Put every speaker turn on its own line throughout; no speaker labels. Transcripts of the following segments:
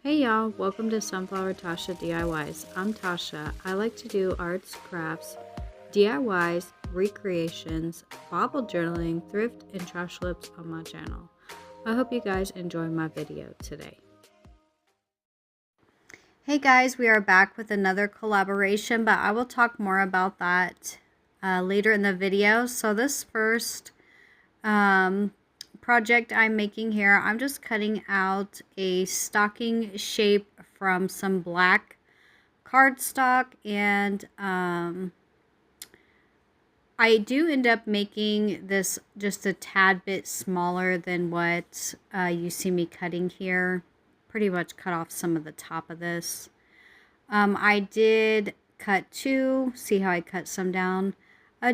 Hey y'all, welcome to Sunflower Tasha DIYs. I'm Tasha. I like to do arts, crafts, DIYs, recreations, Bible journaling, thrift, and trash flips on my channel. I hope you guys enjoy my video today. Hey guys, we are back with another collaboration, but I will talk more about that later in the video. So this first project I'm making here, I'm just cutting out a stocking shape from some black cardstock, and I do end up making this just a tad bit smaller than what you see me cutting here. Pretty much cut off some of the top of this. I did cut two, see how I cut some down,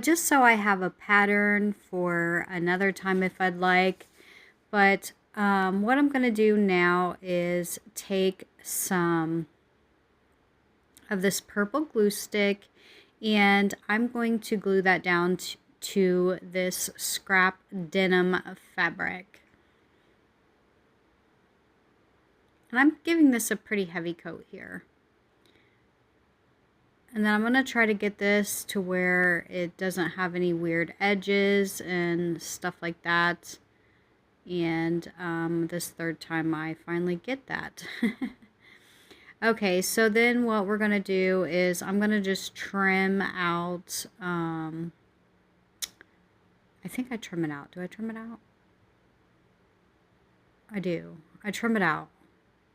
just so I have a pattern for another time if I'd like. But what I'm going to do now is take some of this purple glue stick, and I'm going to glue that down to this scrap denim fabric. And I'm giving this a pretty heavy coat here. And then I'm going to try to get this to where it doesn't have any weird edges and stuff like that. And this third time I finally get that. Okay, so then what we're going to do is I'm going to just trim out, I think I trim it out. Do I trim it out? I do. I trim it out.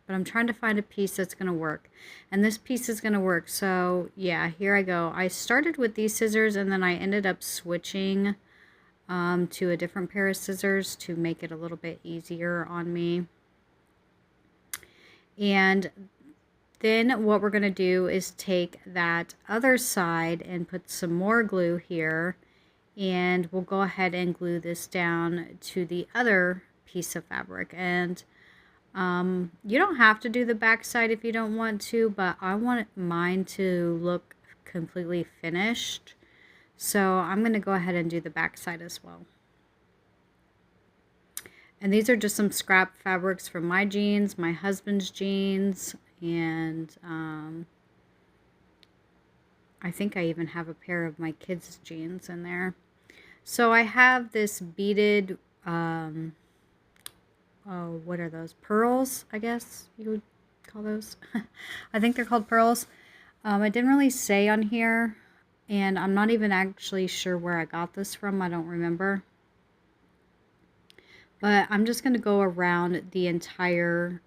But I'm trying to find a piece that's going to work. And this piece is going to work. So yeah, here I go. I started with these scissors and then I ended up switching to a different pair of scissors to make it a little bit easier on me. And then what we're going to do is take that other side and put some more glue here, and we'll go ahead and glue this down to the other piece of fabric. And you don't have to do the back side if you don't want to, but I want mine to look completely finished. So I'm going to go ahead and do the back side as well. And these are just some scrap fabrics from my jeans, my husband's jeans, and I think I even have a pair of my kids' jeans in there. So I have this beaded, oh, what are those? Pearls, I guess you would call those. I think they're called pearls. I didn't really say on here, and I'm not even actually sure where I got this from. I don't remember. But I'm just going to go around the entire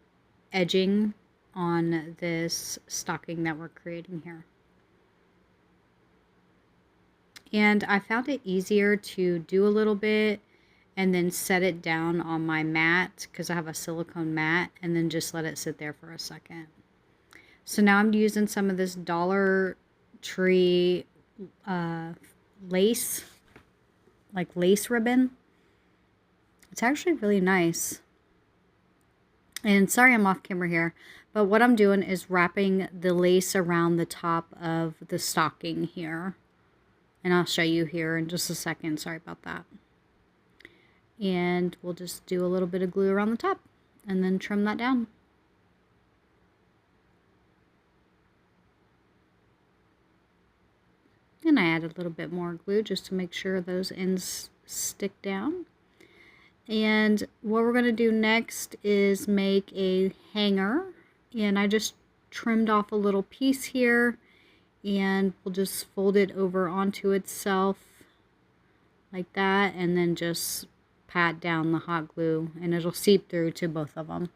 edging on this stocking that we're creating here. And I found it easier to do a little bit and then set it down on my mat, because I have a silicone mat, and then just let it sit there for a second. So now I'm using some of this Dollar Tree lace, like lace ribbon. It's actually really nice. And sorry I'm off camera here, but what I'm doing is wrapping the lace around the top of the stocking here. And I'll show you here in just a second. Sorry about that. And we'll just do a little bit of glue around the top and then trim that down. And I add a little bit more glue just to make sure those ends stick down. And what we're going to do next is make a hanger, and I just trimmed off a little piece here, and we'll just fold it over onto itself like that, and then just pat down the hot glue and it'll seep through to both of them.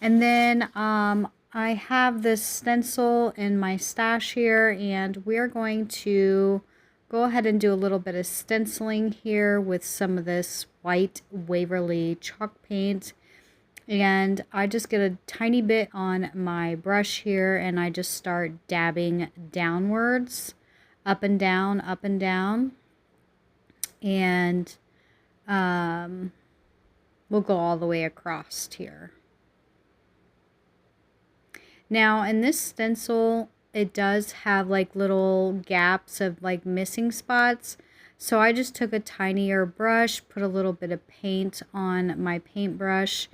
And then I have this stencil in my stash here, and we're going to go ahead and do a little bit of stenciling here with some of this white Waverly chalk paint. And I just get a tiny bit on my brush here, and I just start dabbing downwards, up and down, up and down. And we'll go all the way across here. Now in this stencil, it does have like little gaps of like missing spots. So I just took a tinier brush, put a little bit of paint on my paintbrush,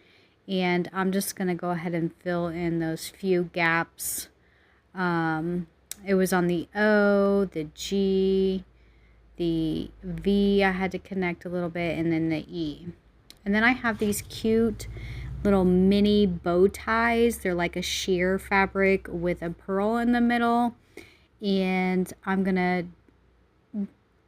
And I'm just going to go ahead and fill in those few gaps. It was on the O, the G, the V I had to connect a little bit, and then the E. And then I have these cute little mini bow ties. They're like a sheer fabric with a pearl in the middle. And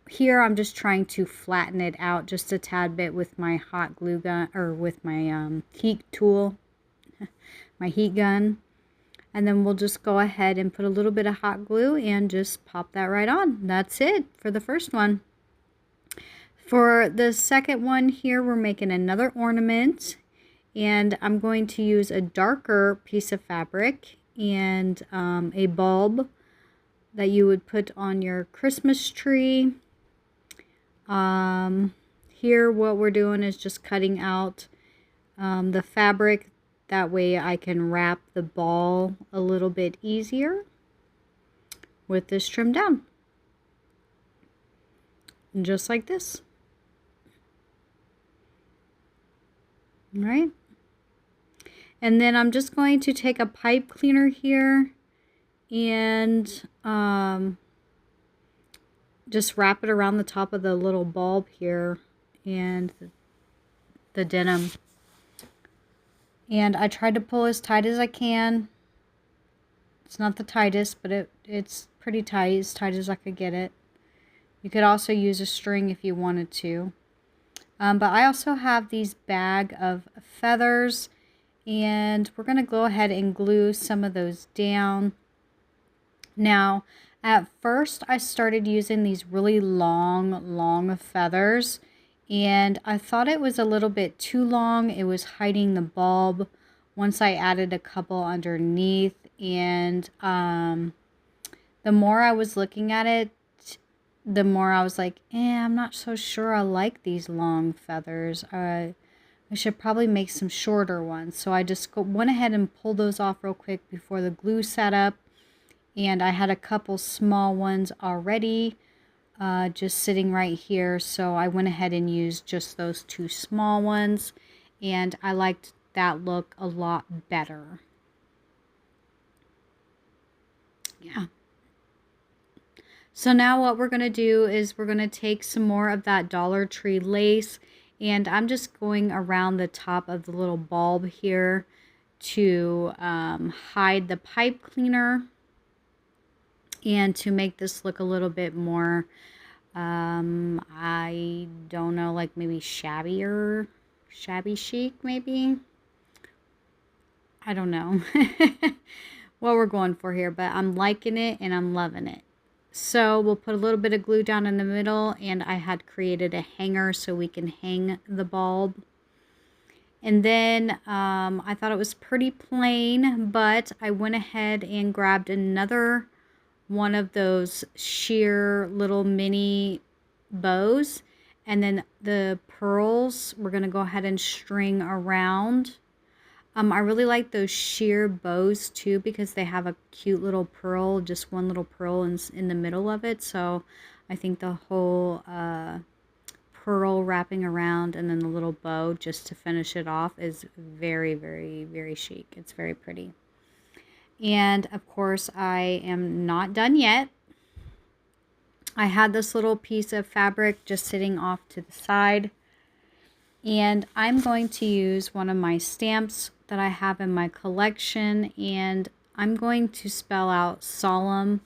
here I'm just trying to flatten it out just a tad bit with my hot glue gun, or with my heat tool, my heat gun. And then we'll just go ahead and put a little bit of hot glue and just pop that right on. That's it for the first one. For the second one here, we're making another ornament. And I'm going to use a darker piece of fabric and a bulb that you would put on your Christmas tree. Here what we're doing is just cutting out the fabric. That way I can wrap the ball a little bit easier with this trim down. And just like this. All right. And then I'm just going to take a pipe cleaner here and just wrap it around the top of the little bulb here and the denim. And I tried to pull as tight as I can. It's not the tightest, but it's pretty tight, as tight as I could get it. You could also use a string if you wanted to. But I also have these bag of feathers, and we're going to go ahead and glue some of those down. Now, at first I started using these really long feathers, and I thought it was a little bit too long. It was hiding the bulb. Once I added a couple underneath, and the more I was looking at it, the more I was like, I'm not so sure I like these long feathers. I should probably make some shorter ones. So I just went ahead and pulled those off real quick before the glue set up. And I had a couple small ones already just sitting right here. So I went ahead and used just those two small ones. And I liked that look a lot better. Yeah. So now what we're going to do is we're going to take some more of that Dollar Tree lace, and I'm just going around the top of the little bulb here to hide the pipe cleaner and to make this look a little bit more, I don't know, like maybe shabby chic maybe. I don't know what we're going for here, but I'm liking it and I'm loving it. So we'll put a little bit of glue down in the middle, and I had created a hanger so we can hang the bulb. And then I thought it was pretty plain, but I went ahead and grabbed another one of those sheer little mini bows, and then the pearls we're going to go ahead and string around. I really like those sheer bows too, because they have a cute little pearl, just one little pearl in the middle of it. So I think the whole pearl wrapping around and then the little bow just to finish it off is very, very, very chic. It's very pretty. And of course I am not done yet. I had this little piece of fabric just sitting off to the side. And I'm going to use one of my stamps that I have in my collection, and I'm going to spell out solemn,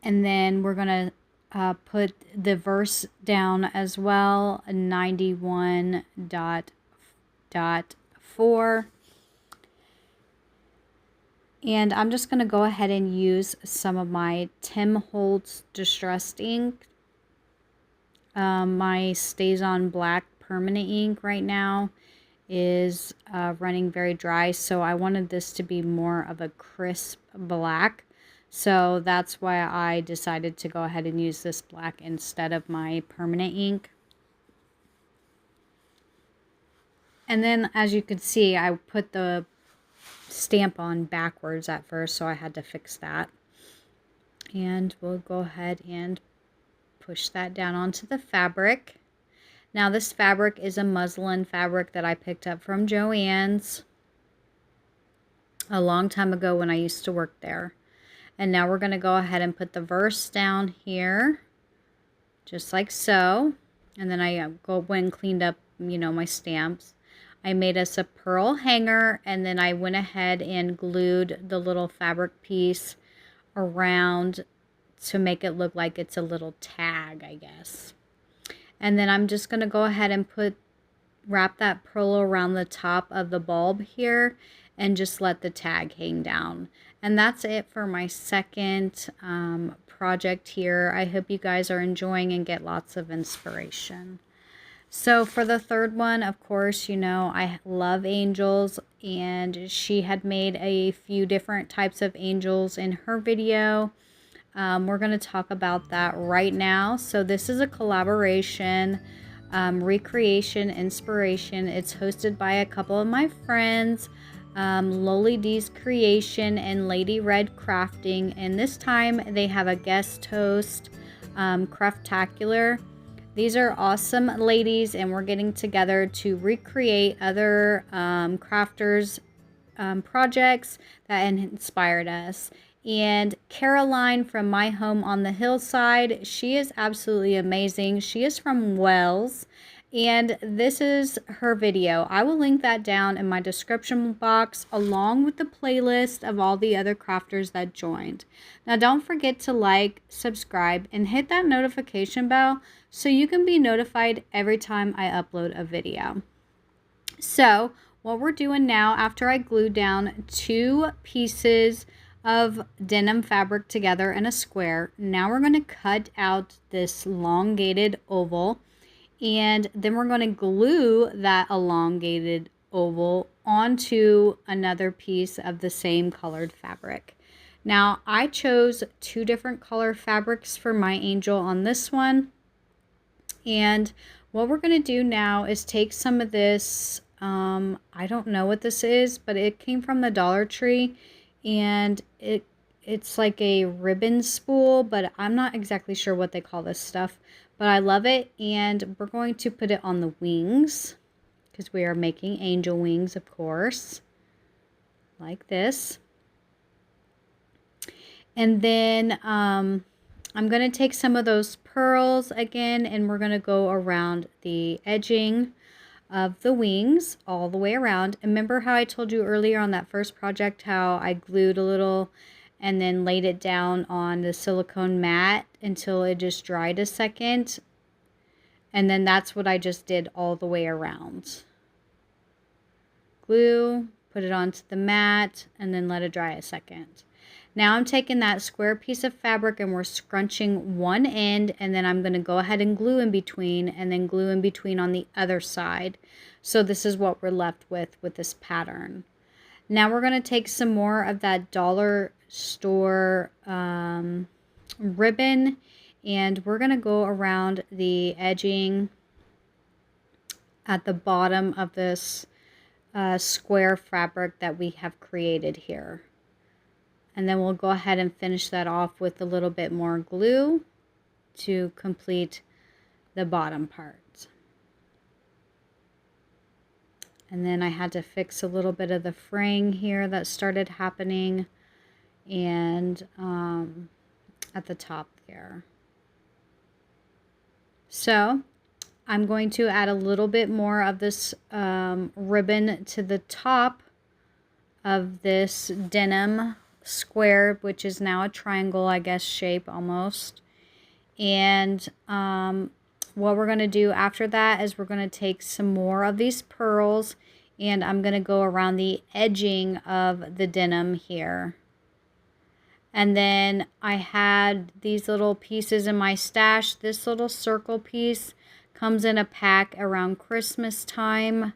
and then we're going to put the verse down as well, 91.4. And I'm just going to go ahead and use some of my Tim Holtz Distressed ink. My Stays On Black permanent ink right now is running very dry, so I wanted this to be more of a crisp black, so that's why I decided to go ahead and use this black instead of my permanent ink. And then as you can see, I put the stamp on backwards at first, so I had to fix that. And we'll go ahead and push that down onto the fabric. Now this fabric is a muslin fabric that I picked up from Joann's a long time ago when I used to work there. And now we're going to go ahead and put the verse down here, just like so. And then I went and cleaned up, you know, my stamps. I made us a pearl hanger, and then I went ahead and glued the little fabric piece around to make it look like it's a little tag, I guess. And then I'm just going to go ahead and wrap that pearl around the top of the bulb here and just let the tag hang down. And that's it for my second project here. I hope you guys are enjoying and get lots of inspiration. So for the third one, of course, you know, I love angels, and she had made a few different types of angels in her video. We're going to talk about that right now. So this is a collaboration, recreation, inspiration. It's hosted by a couple of my friends, Loli D's Creation and Lady Red Crafting, and this time they have a guest host, Craftacular. These are awesome ladies, and we're getting together to recreate other crafters' projects that inspired us. And Caroline from My Home on the Hillside, she is absolutely amazing. She is from Wales, and this is her video. I will link that down in my description box along with the playlist of all the other crafters that joined. Now don't forget to like, subscribe, and hit that notification bell so you can be notified every time I upload a video. So what we're doing now, after I glued down 2 pieces of denim fabric together in a square, now we're going to cut out this elongated oval, and then we're going to glue that elongated oval onto another piece of the same colored fabric. Now I chose 2 different color fabrics for my angel on this one, and what we're going to do now is take some of this, I don't know what this is, but it came from the Dollar Tree, and it's like a ribbon spool, but I'm not exactly sure what they call this stuff, but I love it. And we're going to put it on the wings because we are making angel wings, of course, like this. And then I'm going to take some of those pearls again, and we're going to go around the edging of the wings all the way around. And remember how I told you earlier on that first project how I glued a little and then laid it down on the silicone mat until it just dried a second? And then that's what I just did all the way around. Glue, put it onto the mat, and then let it dry a second. Now I'm taking that square piece of fabric and we're scrunching one end, and then I'm going to go ahead and glue in between, and then glue in between on the other side. So this is what we're left with this pattern. Now we're going to take some more of that dollar store ribbon, and we're going to go around the edging at the bottom of this square fabric that we have created here. And then we'll go ahead and finish that off with a little bit more glue to complete the bottom part. And then I had to fix a little bit of the fraying here that started happening, and at the top there. So I'm going to add a little bit more of this ribbon to the top of this denim square, which is now a triangle, I guess, shape almost. And what we're going to do after that is we're going to take some more of these pearls, and I'm going to go around the edging of the denim here. And then I had these little pieces in my stash. This little circle piece comes in a pack around Christmas time,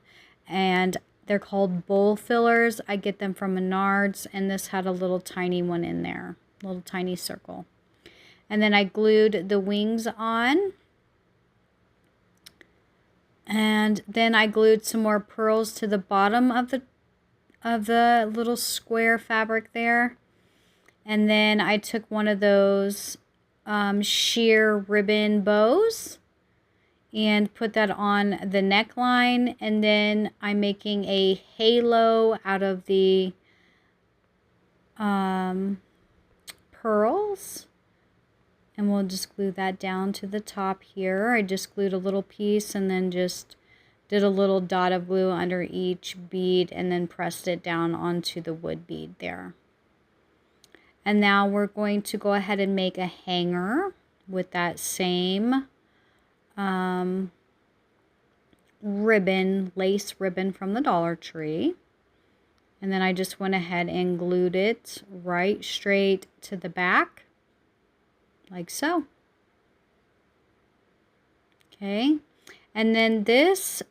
and they're called bowl fillers. I get them from Menards, and this had a little tiny one in there, little tiny circle. And then I glued the wings on, and then I glued some more pearls to the bottom of the little square fabric there. And then I took one of those sheer ribbon bows, and put that on the neckline. And then I'm making a halo out of the pearls. And we'll just glue that down to the top here. I just glued a little piece and then just did a little dot of glue under each bead and then pressed it down onto the wood bead there. And now we're going to go ahead and make a hanger with that same ribbon, lace ribbon from the Dollar Tree. And then I just went ahead and glued it right straight to the back, like so. Okay. And then this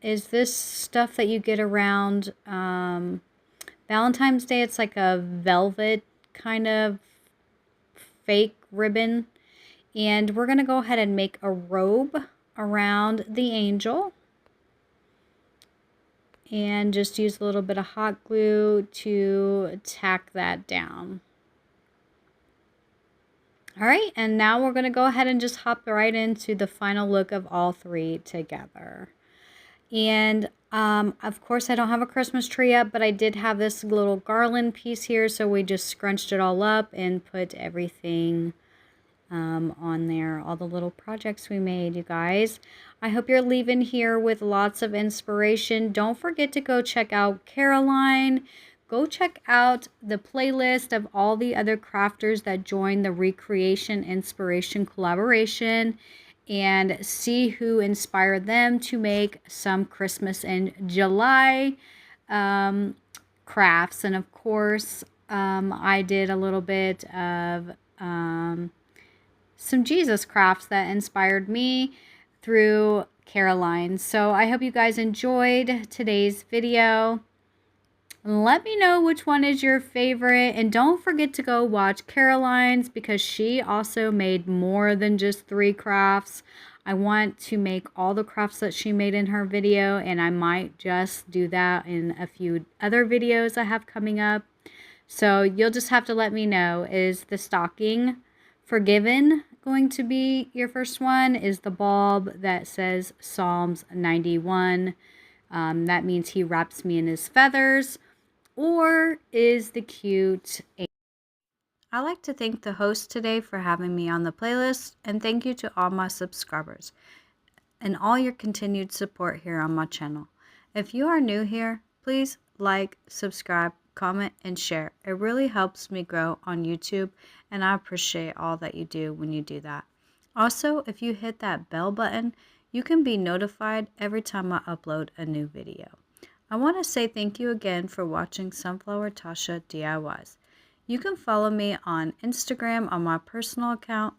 is this stuff that you get around Valentine's Day. It's like a velvet kind of fake ribbon. And we're going to go ahead and make a robe around the angel. And just use a little bit of hot glue to tack that down. All right, and now we're going to go ahead and just hop right into the final look of all three together. And of course, I don't have a Christmas tree up, but I did have this little garland piece here, so we just scrunched it all up and put everything on there, all the little projects we made, you guys. I hope you're leaving here with lots of inspiration. Don't forget to go check out Caroline. Go check out the playlist of all the other crafters that joined the Recreation Inspiration Collaboration and see who inspired them to make some Christmas in July crafts. And of course, I did a little bit of some Jesus crafts that inspired me through Caroline. So I hope you guys enjoyed today's video. Let me know which one is your favorite, and don't forget to go watch Caroline's because she also made more than just 3 crafts. I want to make all the crafts that she made in her video, and I might just do that in a few other videos I have coming up. So you'll just have to let me know. Is the stocking Forgiven going to be your first one? Is the bulb that says Psalms 91? That means he wraps me in his feathers. Or is the cute angel? I'd like to thank the host today for having me on the playlist, and thank you to all my subscribers and all your continued support here on my channel. If you are new here, please like, subscribe, comment, and share. It really helps me grow on YouTube, and I appreciate all that you do when you do that. Also, if you hit that bell button, you can be notified every time I upload a new video. I want to say thank you again for watching Sunflower Tasha DIYs. You can follow me on Instagram on my personal account,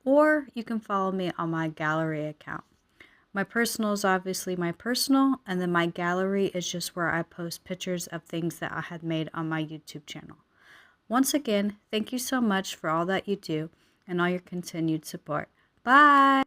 or you can follow me on my gallery account. My personal is obviously my personal, and then my gallery is just where I post pictures of things that I had made on my YouTube channel. Once again, thank you so much for all that you do and all your continued support. Bye!